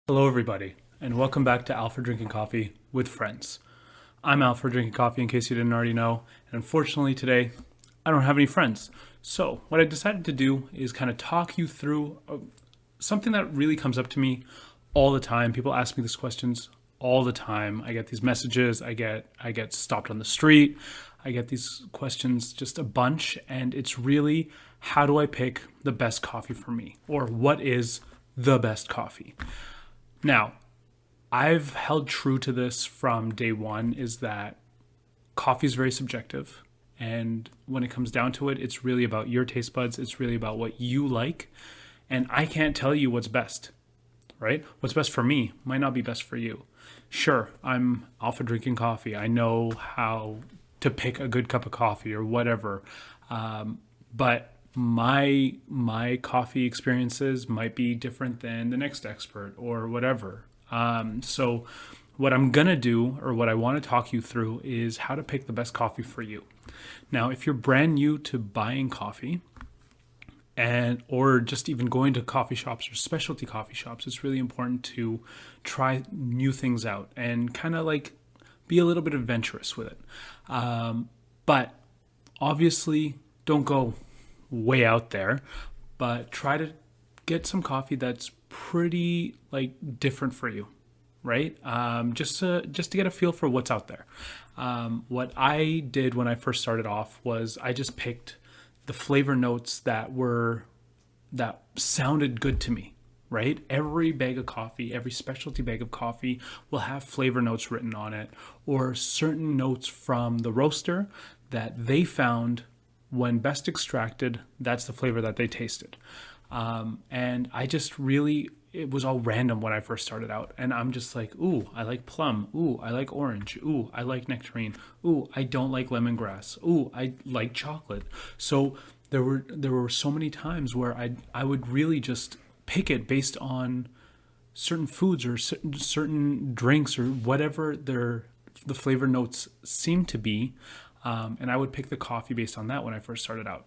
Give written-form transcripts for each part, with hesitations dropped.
Hello, everybody, and welcome back to Alfred Drinking Coffee with Friends. I'm Alfred Drinking Coffee, in case you didn't already know, and unfortunately today, I don't have any friends. So, what I decided to do is kind of talk you through something that really comes up to me all the time. People ask me these questions all the time. I get these messages, I get stopped on the street, I get these questions just a bunch, and it's really how do I pick the best coffee for me, or what is the best coffee? Now, I've held true to this from day one is that coffee is very subjective. And when it comes down to it, it's really about your taste buds. It's really about what you like. And I can't tell you what's best, right? What's best for me might not be best for you. Sure, I'm alpha drinking coffee. I know how to pick a good cup of coffee or whatever. But my coffee experiences might be different than the next expert or whatever. So what I'm gonna do, or what I want to talk you through, is how to pick the best coffee for you. Now, if you're brand new to buying coffee, and or just even going to coffee shops or specialty coffee shops, it's really important to try new things out and kind of like be a little bit adventurous with it. But obviously, don't go way out there, but try to get some coffee that's pretty like different for you, right? Just to get a feel for what's out there. What I did when I first started off was I just picked the flavor notes that sounded good to me. Right? Every bag of coffee, every specialty bag of coffee will have flavor notes written on it, or certain notes from the roaster that they found when best extracted, that's the flavor that they tasted. And I just really, it was all random when I first started out. And I'm just like, ooh, I like plum. Ooh, I like orange. Ooh, I like nectarine. Ooh, I don't like lemongrass. Ooh, I like chocolate. So there were so many times where I would really just pick it based on certain foods or certain drinks or whatever the flavor notes seem to be. And I would pick the coffee based on that when I first started out.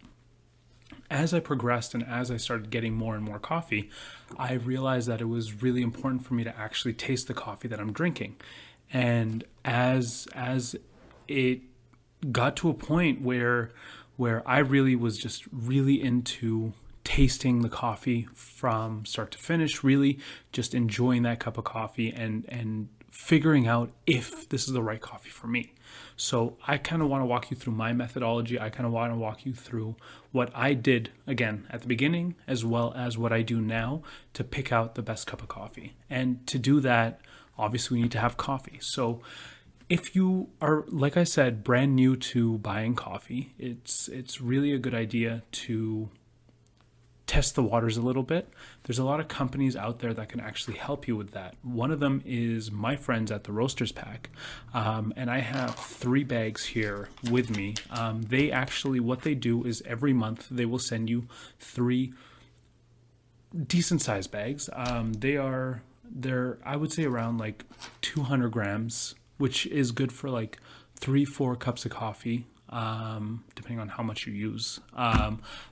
As I progressed and as I started getting more and more coffee, I realized that it was really important for me to actually taste the coffee that I'm drinking. And as it got to a point where I really was just really into tasting the coffee from start to finish, really just enjoying that cup of coffee and figuring out if this is the right coffee for me. So I kind of want to walk you through my methodology. I kind of want to walk you through what I did again at the beginning, as well as what I do now to pick out the best cup of coffee. And to do that, obviously we need to have coffee. So if you are, like I said, brand new to buying coffee, it's really a good idea to test the waters a little bit. There's a lot of companies out there that can actually help you with that. One of them is my friends at the Roasters Pack, and I have 3 bags here with me. They actually, what they do is every month they will send you 3 decent sized bags. They're I would say around like 200 grams, which is good for like 3-4 cups of coffee, depending on how much you use.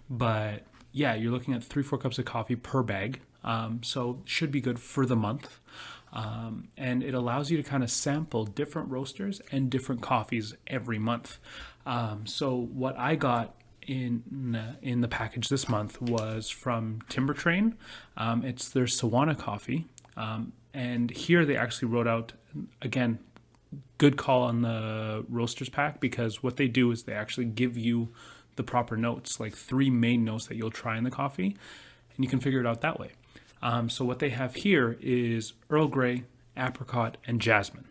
But yeah, you're looking at 3-4 cups of coffee per bag. So should be good for the month. And it allows you to kind of sample different roasters and different coffees every month. So what I got in the package this month was from Timber Train. It's their Sawana coffee. And here they actually wrote out, again, good call on the Roasters Pack, because what they do is they actually give you the proper notes, like 3 main notes that you'll try in the coffee, and you can figure it out that way. So what they have here is Earl Grey, apricot, and jasmine.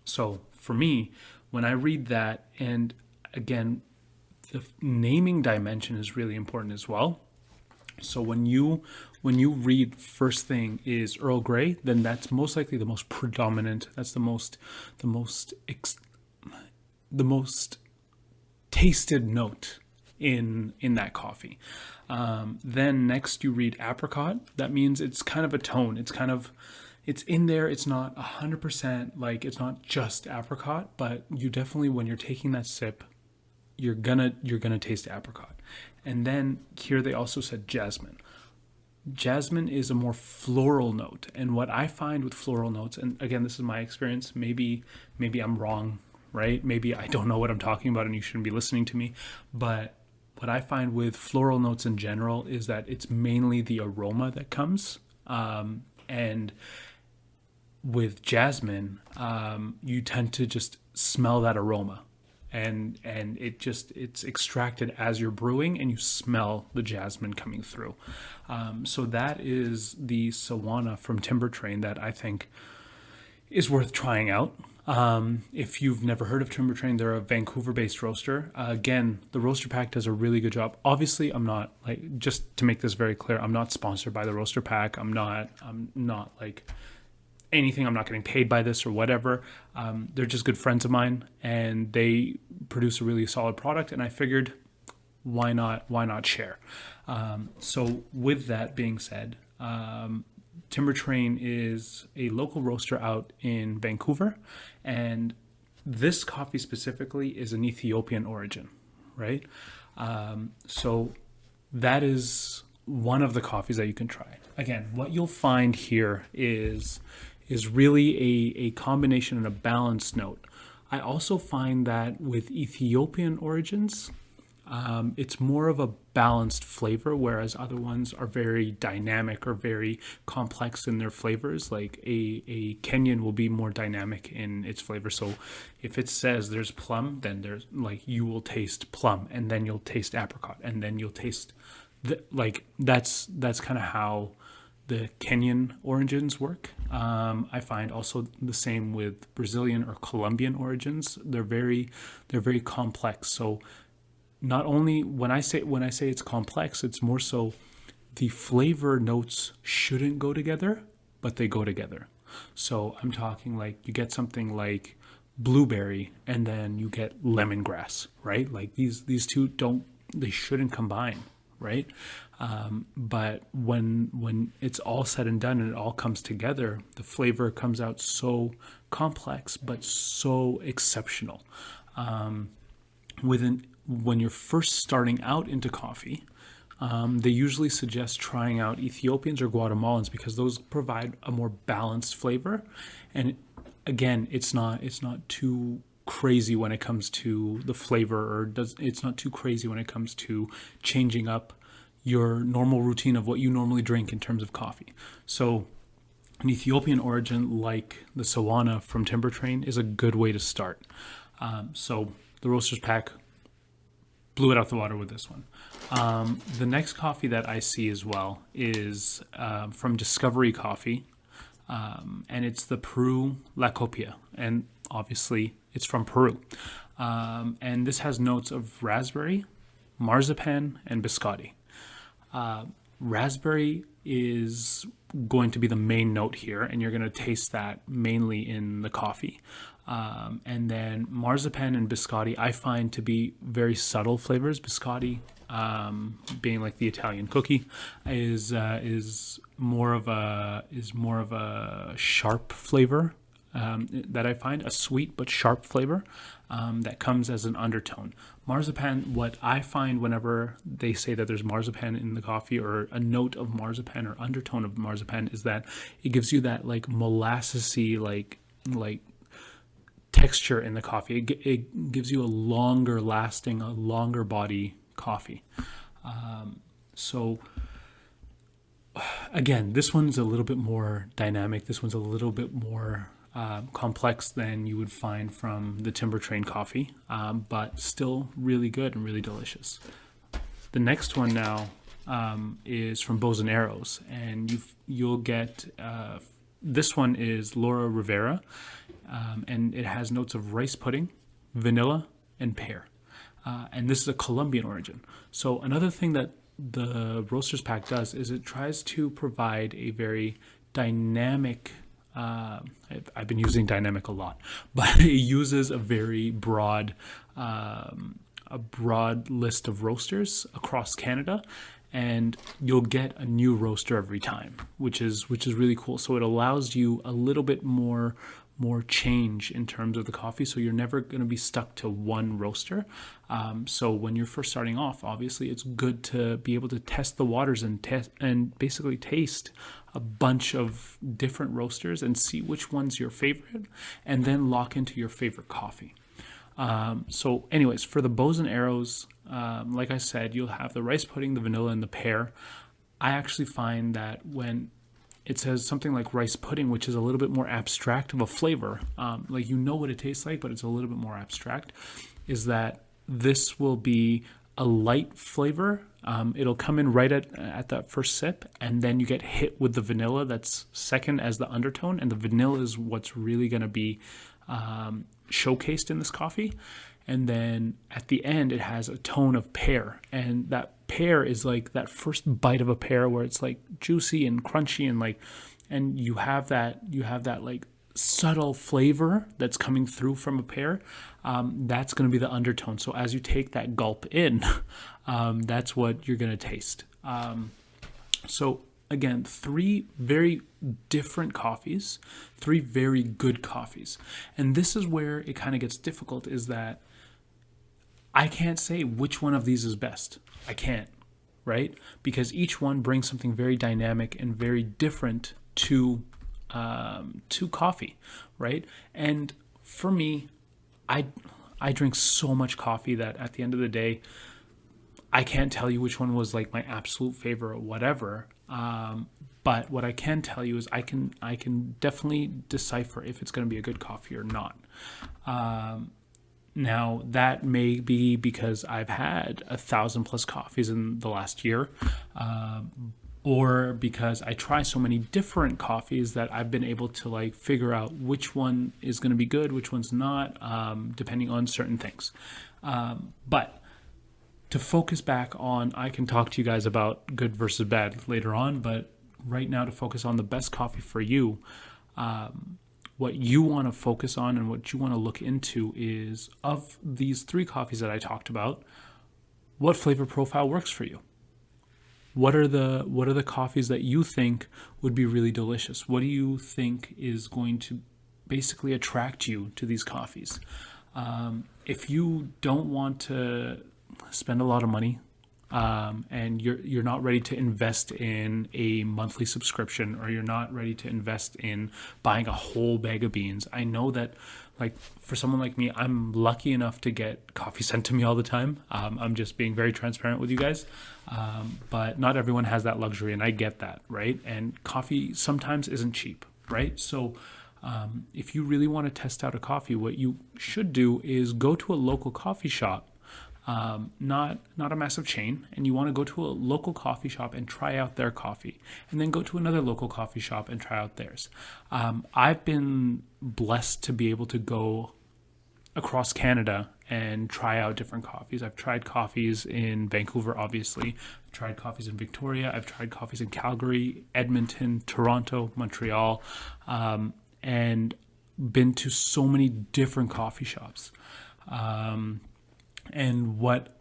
So for me, when I read that, and again, the naming dimension is really important as well. So when you read first thing is Earl Grey, then that's most likely the most predominant. That's the most tasted note in that coffee. Then next you read apricot. That means it's kind of a tone. It's in there. It's not 100% like, it's not just apricot, but you definitely, when you're taking that sip, you're gonna taste apricot. And then here they also said jasmine. Jasmine is a more floral note. And what I find with floral notes, and again, this is my experience, maybe I'm wrong, right? Maybe I don't know what I'm talking about and you shouldn't be listening to me. But what I find with floral notes in general is that it's mainly the aroma that comes. And with jasmine, you tend to just smell that aroma. And it's extracted as you're brewing, and you smell the jasmine coming through. So that is the Sawana from Timber Train that I think is worth trying out. If you've never heard of Timber Train, they're a Vancouver-based roaster. Again, the Roaster Pack does a really good job. Obviously, I'm not like, just to make this very clear, I'm not sponsored by the Roaster Pack. I'm not like anything. I'm not getting paid by this or whatever. They're just good friends of mine, and they produce a really solid product. And I figured, why not share? So with that being said, Timber Train is a local roaster out in Vancouver, and this coffee specifically is an Ethiopian origin, right? So that is one of the coffees that you can try. Again, what you'll find here is really a combination and a balanced note. I also find that with Ethiopian origins, it's more of a balanced flavor, whereas other ones are very dynamic or very complex in their flavors. Like a Kenyan will be more dynamic in its flavor. So if it says there's plum, then there's like, you will taste plum, and then you'll taste apricot, and then you'll taste that's kind of how the Kenyan origins work. I find also the same with Brazilian or Colombian origins. They're very complex. So not only when I say it's complex, it's more so the flavor notes shouldn't go together, but they go together. So I'm talking like you get something like blueberry and then you get lemongrass, right? Like these two they shouldn't combine, right? But when it's all said and done and it all comes together, the flavor comes out so complex but so exceptional. When you're first starting out into coffee, they usually suggest trying out Ethiopians or Guatemalans because those provide a more balanced flavor. And again, it's not too crazy when it comes to the flavor, it's not too crazy when it comes to changing up your normal routine of what you normally drink in terms of coffee. So an Ethiopian origin like the Sawana from Timber Train is a good way to start. So the Roasters Pack blew it out the water with this one. The next coffee that I see as well is from Discovery Coffee, and it's the Peru La Copia, and obviously it's from Peru. And this has notes of raspberry, marzipan, and biscotti. Raspberry is going to be the main note here, and you're going to taste that mainly in the coffee. And then marzipan and biscotti I find to be very subtle flavors. Biscotti, being like the Italian cookie, is more of a sharp flavor that I find, a sweet but sharp flavor that comes as an undertone. Marzipan, what I find whenever they say that there's marzipan in the coffee or a note of marzipan or undertone of marzipan, is that it gives you that like molassesy like texture in the coffee. It gives you a longer lasting, a longer body coffee. So again, this one's a little bit more dynamic. This one's a little bit more complex than you would find from the Timber Train coffee, but still really good and really delicious. The next one now is from Bows and Arrows, and you'll get this one is Laura Rivera, and it has notes of rice pudding, vanilla, and pear. And this is a Colombian origin. So another thing that the Roasters Pack does is it tries to provide a very dynamic, I've been using dynamic a lot, but it uses a very broad list of roasters across Canada, and you'll get a new roaster every time, which is really cool. So it allows you a little bit more more change in terms of the coffee, so you're never going to be stuck to one roaster. So when you're first starting off, obviously it's good to be able to test the waters and basically taste a bunch of different roasters and see which one's your favorite, and then lock into your favorite coffee. So anyways, for the bows and arrows, like I said, you'll have the rice pudding, the vanilla, and the pear. I actually find that when it says something like rice pudding, which is a little bit more abstract of a flavor, like you know what it tastes like, but it's a little bit more abstract, is that this will be a light flavor. It'll come in right at that first sip, and then you get hit with the vanilla that's second as the undertone, and the vanilla is what's really going to be showcased in this coffee. And then at the end, it has a tone of pear, and that pear is like that first bite of a pear where it's like juicy and crunchy and you have that like subtle flavor that's coming through from a pear. That's going to be the undertone. So as you take that gulp in, that's what you're going to taste. So again, 3 very different coffees, 3 very good coffees. And this is where it kind of gets difficult, is that I can't say which one of these is best. I can't, right? Because each one brings something very dynamic and very different to coffee, right? And for me, I drink so much coffee that at the end of the day, I can't tell you which one was like my absolute favorite or whatever. But what I can tell you is I can definitely decipher if it's going to be a good coffee or not. Now, that may be because I've had 1,000+ coffees in the last year, or because I try so many different coffees that I've been able to like figure out which one is going to be good, which one's not, depending on certain things. But to focus back on, I can talk to you guys about good versus bad later on, but right now to focus on the best coffee for you, what you want to focus on and what you want to look into is, of these 3 coffees that I talked about, what flavor profile works for you? What are the coffees that you think would be really delicious? What do you think is going to basically attract you to these coffees? If you don't want to spend a lot of money, and you're not ready to invest in a monthly subscription, or you're not ready to invest in buying a whole bag of beans. I know that, like, for someone like me, I'm lucky enough to get coffee sent to me all the time. I'm just being very transparent with you guys. But not everyone has that luxury, and I get that, right? And coffee sometimes isn't cheap, right? So if you really want to test out a coffee, what you should do is go to a local coffee shop. Not a massive chain, and you want to go to a local coffee shop and try out their coffee, and then go to another local coffee shop and try out theirs. I've been blessed to be able to go across Canada and try out different coffees. I've tried coffees in Vancouver, obviously. I've tried coffees in Victoria. I've tried coffees in Calgary, Edmonton, Toronto, Montreal, and been to so many different coffee shops. And what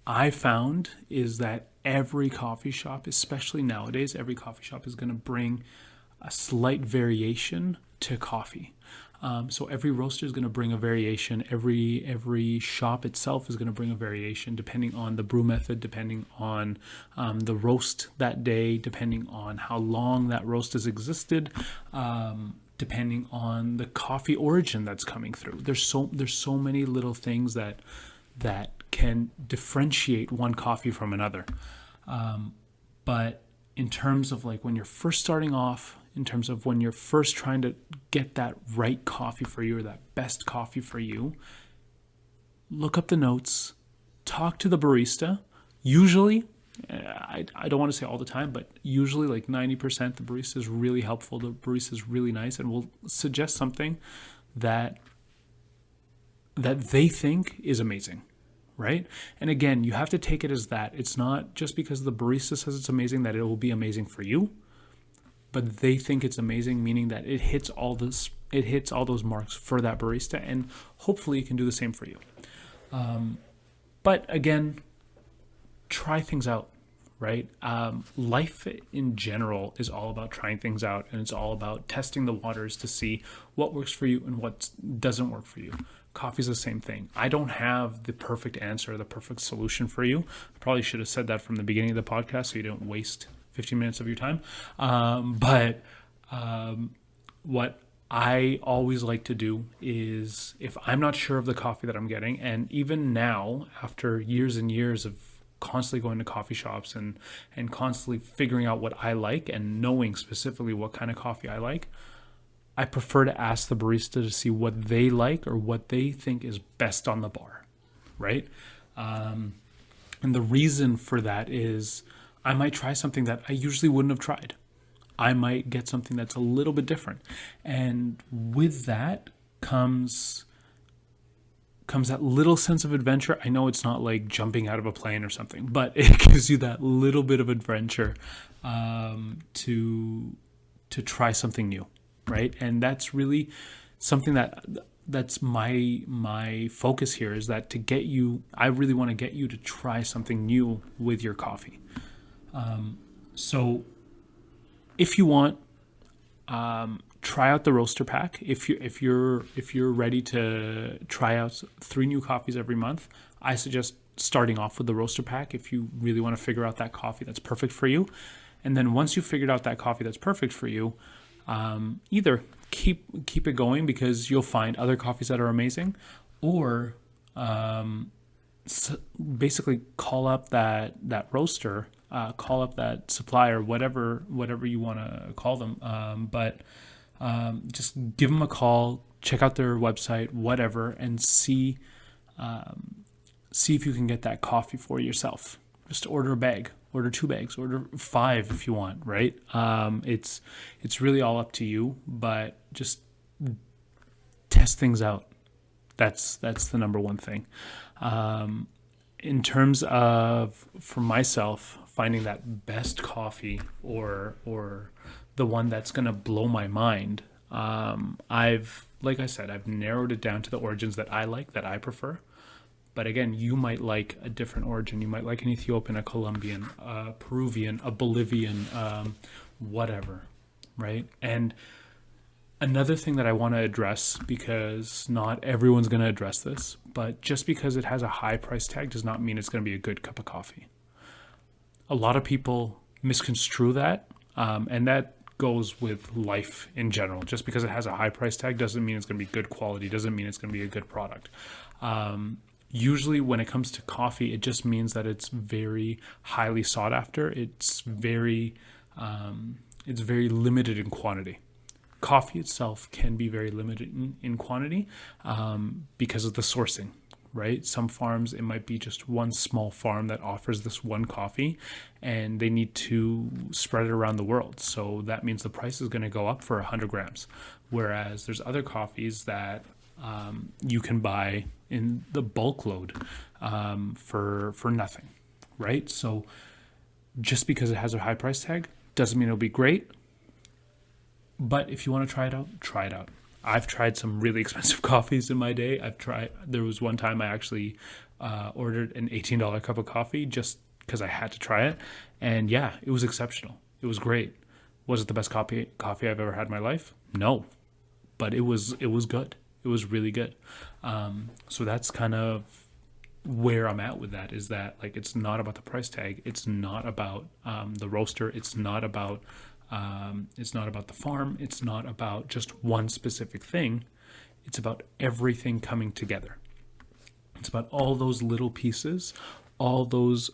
I found is that every coffee shop, especially nowadays, every coffee shop is going to bring a slight variation to coffee. So every roaster is going to bring a variation. Every shop itself is going to bring a variation, depending on the brew method, depending on the roast that day, depending on how long that roast has existed, depending on the coffee origin that's coming through. There's so many little things that can differentiate one coffee from another. But in terms of like when you're first starting off, in terms of when you're first trying to get that right coffee for you or that best coffee for you, look up the notes, talk to the barista. Usually, I don't want to say all the time, but usually like 90%, the barista is really helpful. The barista is really nice and will suggest something that they think is amazing, right? And again, you have to take it as that. It's not just because the barista says it's amazing that it will be amazing for you, but they think it's amazing, meaning that it hits all those marks for that barista, and hopefully it can do the same for you. But again, try things out, right? Life in general is all about trying things out, and it's all about testing the waters to see what works for you and what doesn't work for you. Coffee's the same thing. I don't have the perfect answer, the perfect solution for you. I probably should have said that from the beginning of the podcast so you don't waste 15 minutes of your time. But what I always like to do is, if I'm not sure of the coffee that I'm getting, and even now, after years and years of constantly going to coffee shops and constantly figuring out what I like and knowing specifically what kind of coffee I like, I prefer to ask the barista to see what they like or what they think is best on the bar, right? And the reason for that is I might try something that I usually wouldn't have tried. I might get something that's a little bit different. And with that comes that little sense of adventure. I know it's not like jumping out of a plane or something, but it gives you that little bit of adventure to try something new, right? And that's really something that's my focus here, is that I really want to get you to try something new with your coffee. So if you want, try out the roaster pack. If you're ready to try out 3 new coffees every month, I suggest starting off with the roaster pack if you really want to figure out that coffee that's perfect for you. And then once you've figured out that coffee that's perfect for you, either keep it going because you'll find other coffees that are amazing, or basically call up that roaster, call up that supplier, whatever you want to call them, but just give them a call, check out their website, whatever, and see if you can get that coffee for yourself. Just order a bag, order 2 bags, order 5 if you want, right? It's really all up to you, but just test things out. That's the number one thing. In terms of, for myself, finding that best coffee or the one that's going to blow my mind, like I said, I've narrowed it down to the origins that I like, that I prefer. But again, you might like a different origin. You might like an Ethiopian, a Colombian, a Peruvian, a Bolivian, whatever, right? And another thing that I want to address, because not everyone's going to address this, but just because it has a high price tag does not mean it's going to be a good cup of coffee. A lot of people misconstrue that, and that goes with life in general. Just because it has a high price tag doesn't mean it's going to be good quality, doesn't mean it's going to be a good product. Usually when it comes to coffee, it just means that it's very highly sought after. It's very limited in quantity. Coffee itself can be very limited in quantity because of the sourcing, right? Some farms, it might be just one small farm that offers this one coffee, and they need to spread it around the world. So that means the price is going to go up for 100 grams. Whereas there's other coffees that you can buy in the bulk load for nothing, right? So just because it has a high price tag doesn't mean it'll be great. But if you want to try it out, try it out. I've tried some really expensive coffees in my day. There was one time I actually ordered an $18 cup of coffee just because I had to try it. And yeah, it was exceptional. It was great. Was it the best coffee I've ever had in my life? No, but it was good. It was really good. So that's kind of where I'm at with that, is that, like, it's not about the price tag. It's not about the roaster. It's not about the farm. It's not about just one specific thing. It's about everything coming together. It's about all those little pieces, all those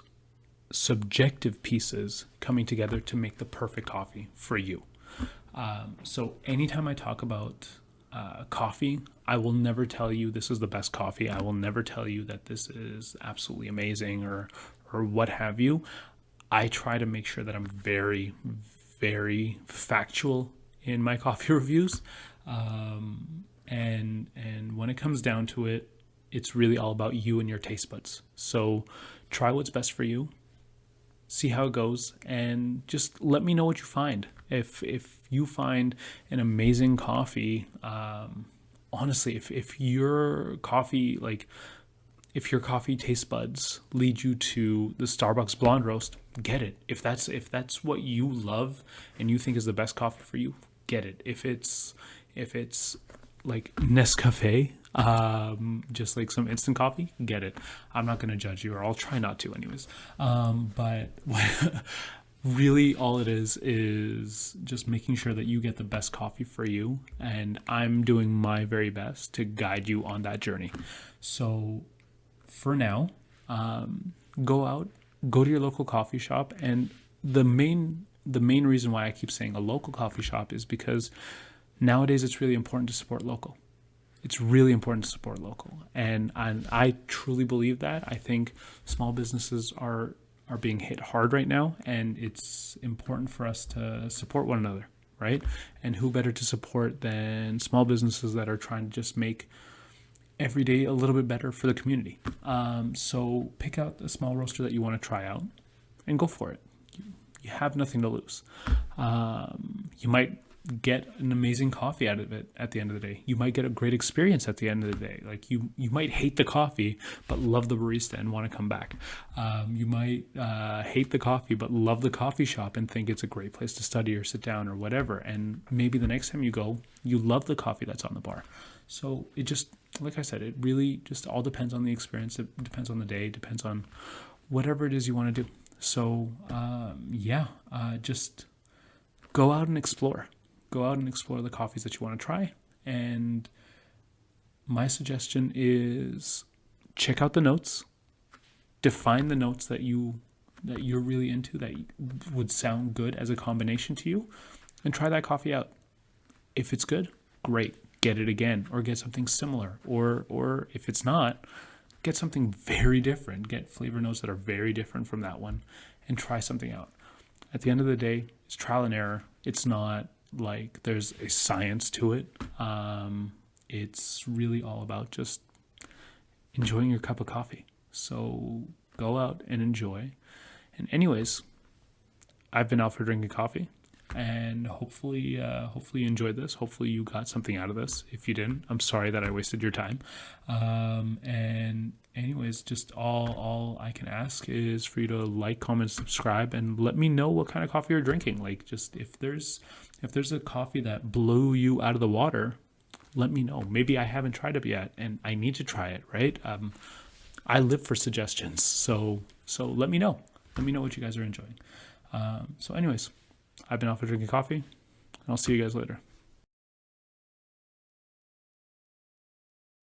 subjective pieces coming together to make the perfect coffee for you. So anytime I talk about coffee, I will never tell you this is the best coffee. I will never tell you that this is absolutely amazing or what have you. I try to make sure that I'm very, very factual in my coffee reviews. And when it comes down to it, it's really all about you and your taste buds. So try what's best for you, see how it goes, and just let me know what you find. If you find an amazing coffee, honestly, if your coffee, like, If your coffee taste buds lead you to the Starbucks blonde roast, get it. If that's what you love and you think is the best coffee for you, get it. If it's like Nescafe, just like some instant coffee, get it. I'm not gonna judge you, or I'll try not to, anyways. But really, all it is just making sure that you get the best coffee for you, and I'm doing my very best to guide you on that journey. So for now, go to your local coffee shop. And the main reason why I keep saying a local coffee shop is because nowadays it's really important to support local. It's really important to support local, and I truly believe that. I think small businesses are being hit hard right now, and it's important for us to support one another, right? And who better to support than small businesses that are trying to just make every day a little bit better for the community. So pick out a small roaster that you want to try out and go for it. You have nothing to lose. You might get an amazing coffee out of it at the end of the day. You might get a great experience at the end of the day. Like you might hate the coffee but love the barista and want to come back. You might hate the coffee but love the coffee shop and think it's a great place to study or sit down or whatever. And maybe the next time you go, you love the coffee that's on the bar. So it just, like I said, it really just all depends on the experience. It depends on the day, depends on whatever it is you want to do. So just go out and explore. Go out and explore the coffees that you want to try. And my suggestion is check out the notes. Define the notes that you're really into, that would sound good as a combination to you, and try that coffee out. If it's good, great. Get it again, or get something similar. Or if it's not, get something very different. Get flavor notes that are very different from that one and try something out. At the end of the day, it's trial and error. It's not like there's a science to it. It's really all about just enjoying your cup of coffee. So go out and enjoy. And anyways, I've been Alfred drinking coffee, and hopefully you enjoyed this. Hopefully you got something out of this. If you didn't, I'm sorry that I wasted your time. And anyways, just all I can ask is for you to like, comment, subscribe, and let me know what kind of coffee you're drinking. Like, just if there's a coffee that blew you out of the water, let me know. Maybe I haven't tried it yet and I need to try it, right? I live for suggestions. So let me know. Let me know what you guys are enjoying. So anyways, I've been Alfred drinking coffee, and I'll see you guys later.